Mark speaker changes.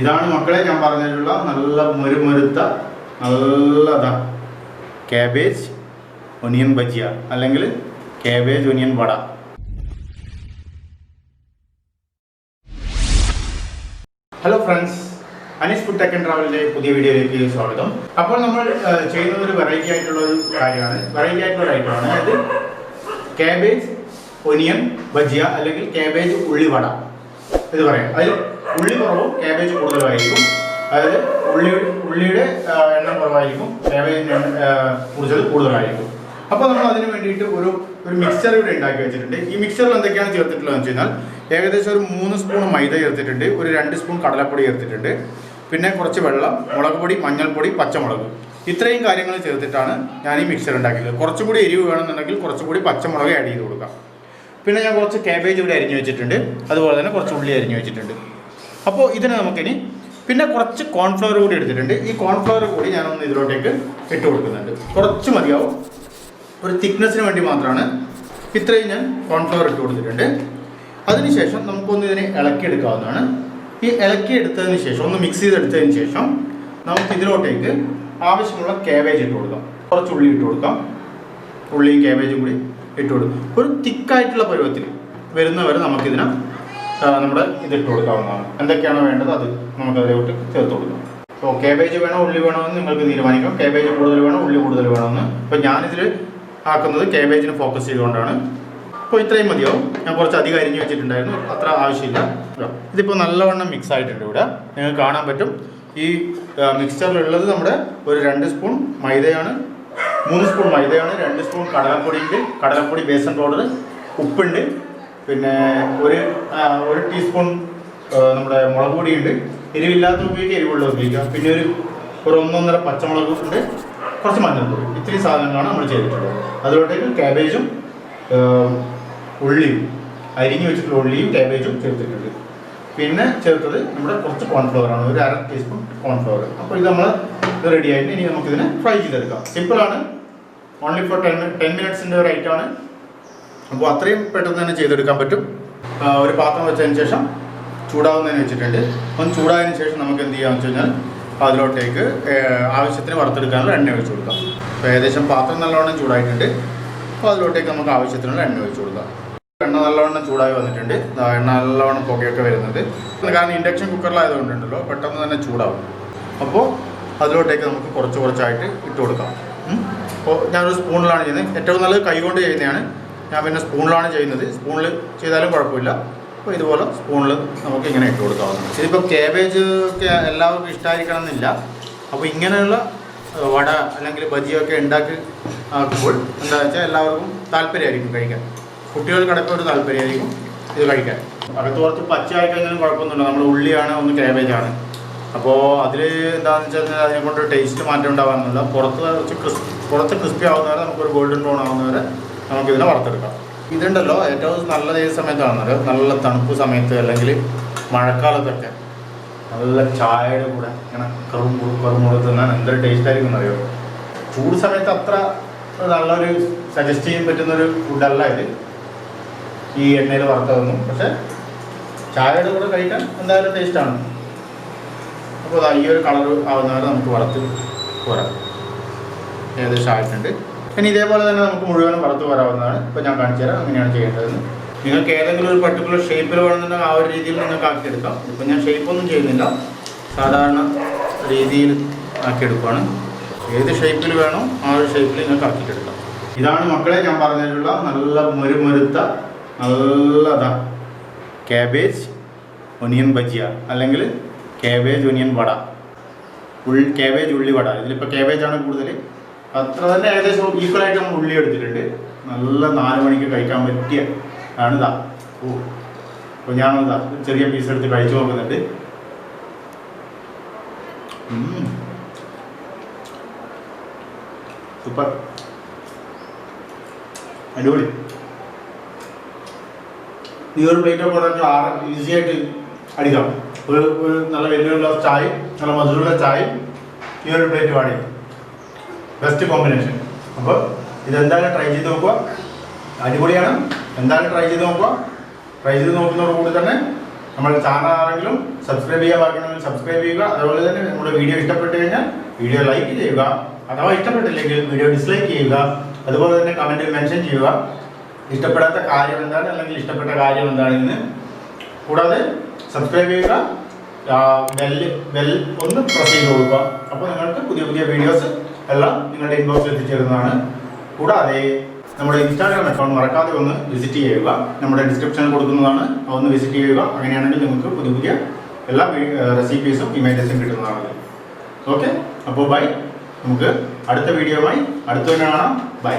Speaker 1: ഇതാണ് മക്കളെ ഞാൻ പറഞ്ഞിട്ടുള്ള നല്ല മുരുമുരുത്ത നല്ലതാ കാബേജ് ഒനിയൻ ബജിയ അല്ലെങ്കിൽ cabbage onion vada. Hello friends, Anees food tech and ട്രാവലിൻ്റെ പുതിയ വീഡിയോയിലേക്ക് സ്വാഗതം. അപ്പോൾ നമ്മൾ ചെയ്യുന്നത് ഒരു വെറൈറ്റി ആയിട്ടുള്ള ഒരു കാര്യമാണ്, വെറൈറ്റി ആയിട്ടുള്ള ഒരു ഐറ്റമാണ്. അതായത് കാബേജ് ഒനിയൻ ബജിയ അല്ലെങ്കിൽ കാബേജ് ഉള്ളിവട ഇത് പറയാം. അതിൽ ഉള്ളി കുറവും കാബേജ് കൂടുതലായിരിക്കും. അതായത് ഉള്ളിയുടെ എണ്ണം കുറവായിരിക്കും, കാബേജിൻ്റെ കൂടുതലായിരിക്കും. അപ്പോൾ നമ്മൾ അതിന് വേണ്ടിയിട്ട് ഒരു മിക്സർ ഇവിടെ ഉണ്ടാക്കി വെച്ചിട്ടുണ്ട്. ഈ മിക്സറിൽ എന്തൊക്കെയാണ് ചേർത്തിട്ടുള്ളതെന്ന് വെച്ച് കഴിഞ്ഞാൽ ഏകദേശം ഒരു 3 സ്പൂൺ മൈദ ചേർത്തിട്ടുണ്ട്, ഒരു 2 സ്പൂൺ കടലപ്പൊടി ചേർത്തിട്ടുണ്ട്, പിന്നെ കുറച്ച് വെള്ളം, മുളക് പൊടി, മഞ്ഞൾപ്പൊടി, പച്ചമുളക്, ഇത്രയും കാര്യങ്ങൾ ചേർത്തിട്ടാണ് ഞാൻ ഈ മിക്സർ ഉണ്ടാക്കിയത്. കുറച്ചും കൂടി എരിവ് വേണമെന്നുണ്ടെങ്കിൽ കുറച്ചും കൂടി പച്ചമുളക് ആഡ് ചെയ്ത് കൊടുക്കാം. പിന്നെ ഞാൻ കുറച്ച് കാബേജ് ഇവിടെ അരിഞ്ഞു വെച്ചിട്ടുണ്ട്, അതുപോലെ തന്നെ കുറച്ച് ഉള്ളി അരിഞ്ഞു വെച്ചിട്ടുണ്ട്. അപ്പോൾ ഇതിന് നമുക്കിനി പിന്നെ കുറച്ച് കോൺഫ്ലവർ കൂടി എടുത്തിട്ടുണ്ട്. ഈ കോൺഫ്ലവർ കൂടി ഞാനൊന്ന് ഇതിലോട്ടേക്ക് ഇട്ട് കൊടുക്കുന്നുണ്ട്. കുറച്ച് മതിയാവും, ഒരു തിക്നെസ്സിന് വേണ്ടി മാത്രമാണ്. ഇത്രയും ഞാൻ കോൺഫ്ലവർ ഇട്ട് കൊടുത്തിട്ടുണ്ട്. അതിനുശേഷം നമുക്കൊന്ന് ഇതിനെ ഇളക്കിയെടുക്കാവുന്നതാണ്. ഈ ഇളക്കിയെടുത്തതിന് ശേഷം ഒന്ന് മിക്സ് ചെയ്തെടുത്തതിന് ശേഷം നമുക്ക് ഇതിലോട്ടേക്ക് ആവശ്യമുള്ള കാബേജ് ഇട്ട് കൊടുക്കാം. കുറച്ച് ഉള്ളി ഇട്ട് കൊടുക്കാം, ഉള്ളിയും കാബേജും കൂടി ഇട്ട് കൊടുക്കും. ഒരു തിക്കായിട്ടുള്ള പരുവത്തിൽ വരുന്നവരെ നമുക്കിതിന് നമ്മുടെ ഇതിട്ട് കൊടുക്കാവുന്നതാണ്. എന്തൊക്കെയാണോ വേണ്ടത് അത് നമുക്കതിലോട്ട് ചേർത്ത് കൊടുക്കാം. അപ്പോൾ കാബേജ് വേണോ ഉള്ളി വേണോ എന്ന് നിങ്ങൾക്ക് തീരുമാനിക്കാം. കാബേജ് കൂടുതൽ വേണോ ഉള്ളി കൂടുതൽ വേണമെന്ന്. അപ്പോൾ ഞാനിതിൽ ആക്കുന്നത് കാബേജിന് ഫോക്കസ് ചെയ്തുകൊണ്ടാണ്. അപ്പോൾ ഇത്രയും മതിയാവും. ഞാൻ കുറച്ച് അധികം അരിഞ്ഞ് വെച്ചിട്ടുണ്ടായിരുന്നു, അത്ര ആവശ്യമില്ല. ഇതിപ്പോൾ നല്ലവണ്ണം മിക്സ് ആയിട്ടുണ്ട്. ഇവിടെ നിങ്ങൾക്ക് കാണാൻ പറ്റും. ഈ മിക്സ്ചറിലുള്ളത് നമ്മുടെ ഒരു 2 സ്പൂൺ മൈദയാണ്, 3 സ്പൂൺ മൈദയാണ്, 2 സ്പൂൺ കടലപ്പൊടിയുണ്ട്, കടലപ്പൊടി ബേസൻ പൗഡർ, ഉപ്പുണ്ട്, പിന്നെ ഒരു ടീസ്പൂൺ നമ്മുടെ മുളക് പൊടിയുണ്ട്. എരിവില്ലാത്ത ഉപയോഗിക്കുക, എരിവുള്ള ഉപയോഗിക്കുക. പിന്നെ ഒരു 1.5 പച്ചമുളക് ഉണ്ട്, കുറച്ച് മഞ്ഞൾപ്പൊടി. ഇത്രയും സാധനങ്ങളാണ് നമ്മൾ ചെയ്തിട്ടുള്ളത്. അതിലോട്ടേക്ക് കാബേജും ഉള്ളിയും അരിഞ്ഞു വെച്ചിട്ടുള്ള ഉള്ളിയും കാബേജും ചേർത്തിട്ടുണ്ട്. പിന്നെ ചേർത്തത് നമ്മുടെ കുറച്ച് കോൺഫ്ലവറാണ്, ഒരു 1/2 ടീസ്പൂൺ കോൺഫ്ലവർ. അപ്പോൾ ഇത് നമ്മൾ റെഡി ആയിട്ട് ഇനി നമുക്കിതിനെ ഫ്രൈ ചെയ്തെടുക്കാം. സിമ്പിളാണ്, ഓൺലി ഫോർ 10 മിനിറ്റ്സിൻ്റെ ഒരു ഐറ്റമാണ്. അപ്പോൾ അത്രയും പെട്ടെന്ന് തന്നെ ചെയ്തെടുക്കാൻ പറ്റും. ഒരു പാത്രം വെച്ചതിന് ശേഷം ചൂടാവുന്നതിന് വെച്ചിട്ടുണ്ട്. ഒന്ന് ചൂടായതിനു ശേഷം നമുക്ക് എന്ത് ചെയ്യാമെന്ന് വെച്ച് കഴിഞ്ഞാൽ അതിലോട്ടേക്ക് ആവശ്യത്തിന് വറുത്തെടുക്കാനുള്ള എണ്ണ ഒഴിച്ച് കൊടുക്കാം. അപ്പോൾ ഏകദേശം പാത്രം നല്ലവണ്ണം ചൂടായിട്ടുണ്ട്. അപ്പോൾ അതിലോട്ടേക്ക് നമുക്ക് ആവശ്യത്തിനുള്ള എണ്ണ ഒഴിച്ച് കൊടുക്കാം. എണ്ണ നല്ലവണ്ണം ചൂടായി വന്നിട്ടുണ്ട്. എണ്ണ നല്ലവണ്ണം പുകയൊക്കെ വരുന്നുണ്ട്. കാരണം ഇൻഡക്ഷൻ കുക്കറിലായതുകൊണ്ടുണ്ടല്ലോ പെട്ടെന്ന് തന്നെ ചൂടാവും. അപ്പോൾ അതിലോട്ടേക്ക് നമുക്ക് കുറച്ചായിട്ട് ഇട്ട് കൊടുക്കാം. അപ്പോൾ ഞാനൊരു സ്പൂണിലാണ് ചെയ്യുന്നത്. ഏറ്റവും നല്ലത് കൈകൊണ്ട് ചെയ്യുന്നതാണ്. ഞാൻ പിന്നെ സ്പൂണിലാണ് ചെയ്യുന്നത്. സ്പൂണിൽ ചെയ്താലും കുഴപ്പമില്ല. അപ്പോൾ ഇതുപോലെ സ്പൂണിൽ നമുക്ക് ഇങ്ങനെ ഇട്ട് കൊടുക്കാവുന്നതാണ്. ഇതിപ്പോൾ കാബേജ് ഒക്കെ എല്ലാവർക്കും ഇഷ്ടമായിരിക്കണം എന്നില്ല. അപ്പോൾ ഇങ്ങനെയുള്ള വട അല്ലെങ്കിൽ ബജിയൊക്കെ ഉണ്ടാക്കി ആക്കുമ്പോൾ എന്താണെന്ന് വെച്ചാൽ എല്ലാവർക്കും താല്പര്യമായിരിക്കും കഴിക്കാൻ. കുട്ടികൾക്കടക്കം ഒരു താല്പര്യമായിരിക്കും ഇത് കഴിക്കാൻ. അകത്ത് കുറച്ച് പച്ചയായി കഴിഞ്ഞാലും കുഴപ്പമൊന്നുമില്ല. നമ്മൾ ഉള്ളിയാണ്, ഒന്ന് കാബേജാണ്. അപ്പോൾ അതിൽ എന്താണെന്ന് വെച്ച് കഴിഞ്ഞാൽ അതിനെ കൊണ്ട് ടേസ്റ്റ് മാറ്റം ഉണ്ടാകാമെന്നില്ല. പുറത്ത് ക്രിസ്പി ആവുന്നവരെ നമുക്കൊരു ഗോൾഡൻ ബ്രൗൺ ആവുന്നവരെ നമുക്കിതിനെ വറുത്തെടുക്കാം. ഇതുണ്ടല്ലോ ഏറ്റവും നല്ല സമയത്താണെന്നല്ലോ, നല്ല തണുപ്പ് സമയത്ത് അല്ലെങ്കിൽ മഴക്കാലത്തൊക്കെ നല്ല ചായയുടെ കൂടെ ഇങ്ങനെ കറുമുറ തിന്നാൻ എന്തൊരു ടേസ്റ്റ് ആയിരിക്കും എന്നറിയോ. ചൂട് സമയത്ത് അത്ര നല്ലൊരു സജസ്റ്റ് ചെയ്യാൻ പറ്റുന്നൊരു ഫുഡല്ല ഇത്, ഈ എണ്ണയിൽ വറുത്തതൊന്നും. പക്ഷേ ചായയുടെ കൂടെ കഴിക്കാൻ എന്തായാലും ടേസ്റ്റാണ്. അപ്പോൾ ഈ ഒരു കളർ ആവുന്നവരെ നമുക്ക് വറുത്ത് പോരാം. ഏകദേശം ആയിട്ടുണ്ട്. ഇനി ഇതേപോലെ തന്നെ നമുക്ക് മുഴുവനും വറുത്ത് വരാവുന്നതാണ്. ഇപ്പോൾ ഞാൻ കാണിച്ചു തരാം അങ്ങനെയാണ് ചെയ്യേണ്ടതെന്ന്. നിങ്ങൾക്ക് ഏതെങ്കിലും ഒരു പർട്ടിക്കുലർ ഷേപ്പിൽ വേണമെന്നുണ്ടെങ്കിൽ ആ ഒരു രീതിയിൽ നിങ്ങൾക്ക് ആക്കിയെടുക്കാം. ഇപ്പോൾ ഞാൻ ഷേപ്പൊന്നും ചെയ്യുന്നില്ല, സാധാരണ രീതിയിൽ ആക്കിയെടുക്കുകയാണ്. ഏത് ഷേപ്പിൽ വേണോ ആ ഒരു ഷേപ്പിൽ നിങ്ങൾക്ക് ആക്കിയെടുക്കാം. ഇതാണ് മക്കളെ ഞാൻ പറഞ്ഞിട്ടുള്ള നല്ല മുരുമുരുത്ത നല്ലതാ കാബേജ് ഒനിയൻ ബജിയ അല്ലെങ്കിൽ കാബേജ് ഒനിയൻ വട, കാബേജ് ഉള്ളി വട. ഇതിലിപ്പോൾ കാബേജാണ് കൂടുതൽ, അത്ര തന്നെ ഏകദേശം ഈക്വലായിട്ട് നമ്മൾ ഉള്ളി എടുത്തിട്ടുണ്ട്. നല്ല 4 മണിക്ക് കഴിക്കാൻ പറ്റിയ ആണിതാ. അപ്പോൾ ഞാനിതാ ചെറിയ പീസ് എടുത്ത് കഴിച്ചു നോക്കുന്നുണ്ട്. സൂപ്പർ, അടിപൊളി. ഈ ഒരു പ്ലേറ്റ് ഒക്കെ ഈസി ആയിട്ട് അടിക്കാം. ഒരു നല്ല വലിയ ഗ്ലാസ് ചായ, നല്ല മധുരമുള്ള ചായ, ഈ ഒരു പ്ലേറ്റ് പാടി ബെസ്റ്റ് കോമ്പിനേഷൻ. അപ്പോൾ ഇതെന്തായാലും ട്രൈ ചെയ്ത് നോക്കുക, അടിപൊളിയാണ്. എന്തായാലും ട്രൈ ചെയ്ത് നോക്കുക. ട്രൈ ചെയ്ത് നോക്കുന്നതോടുകൂടി തന്നെ നമ്മുടെ ചാനൽ ആണെങ്കിലും സബ്സ്ക്രൈബ് ചെയ്യാൻ മറക്കണമെങ്കിൽ സബ്സ്ക്രൈബ് ചെയ്യുക. അതുപോലെ തന്നെ നമ്മുടെ വീഡിയോ ഇഷ്ടപ്പെട്ട് കഴിഞ്ഞാൽ വീഡിയോ ലൈക്ക് ചെയ്യുക. അഥവാ ഇഷ്ടപ്പെട്ടില്ലെങ്കിൽ വീഡിയോ ഡിസ്ലൈക്ക് ചെയ്യുക. അതുപോലെ തന്നെ കമൻറ്റിൽ മെൻഷൻ ചെയ്യുക ഇഷ്ടപ്പെടാത്ത കാര്യം എന്താണ് അല്ലെങ്കിൽ ഇഷ്ടപ്പെട്ട കാര്യം എന്താണെന്ന്. കൂടാതെ സബ്സ്ക്രൈബ് ചെയ്യുക, ബെൽ ഒന്ന് പ്രസ് ചെയ്ത് കൊടുക്കുക. അപ്പോൾ നിങ്ങൾക്ക് പുതിയ പുതിയ വീഡിയോസ് എല്ലാം നിങ്ങളുടെ ഇൻബോക്സിൽ എത്തിച്ചേരുന്നതാണ്. കൂടാതെ നമ്മുടെ ഇൻസ്റ്റാഗ്രാം അക്കൗണ്ട് മറക്കാതെ ഒന്ന് വിസിറ്റ് ചെയ്യുക. നമ്മുടെ ഡിസ്ക്രിപ്ഷനിൽ കൊടുക്കുന്നതാണ്, അതൊന്ന് വിസിറ്റ് ചെയ്യുക. അങ്ങനെയാണെങ്കിൽ നിങ്ങൾക്ക് പുതിയ പുതിയ എല്ലാ റെസിപ്പീസും ഇമേജസും കിട്ടുന്നതാണ്. ഓക്കെ, അപ്പോൾ ബൈ. നമുക്ക് അടുത്ത വീഡിയോയുമായി അടുത്ത കാണാം. ബൈ.